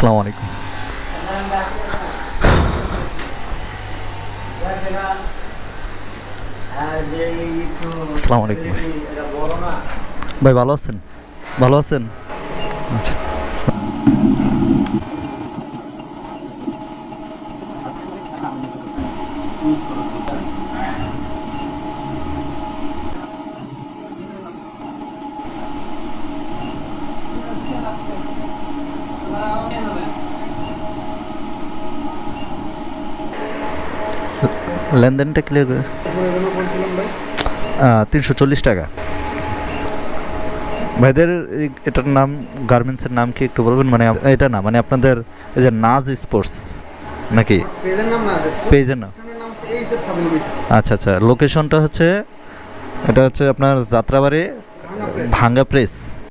আসসালামু আলাইকুম। আসসালামু আলাইকুম ভাই, ভালো আছেন? ভালো আছেন? আচ্ছা, লেনদেনটা ক্লিয়ার করে 340 টাকা। ভাইদের এটার নাম, গার্মেন্টসের নাম কি একটু বলবেন? মানে এটা না, মানে আপনাদের এই যে নাজ স্পোর্টস নাকি পেজের নাম না, পেজের নাম? নাম হচ্ছে এইসব সাবলিমেশন আচ্ছা আচ্ছা, লোকেশনটা হচ্ছে, এটা হচ্ছে আপনার যাত্রাবাড়ি ভাঙা প্রেস। ভাঙ্গা প্রেস।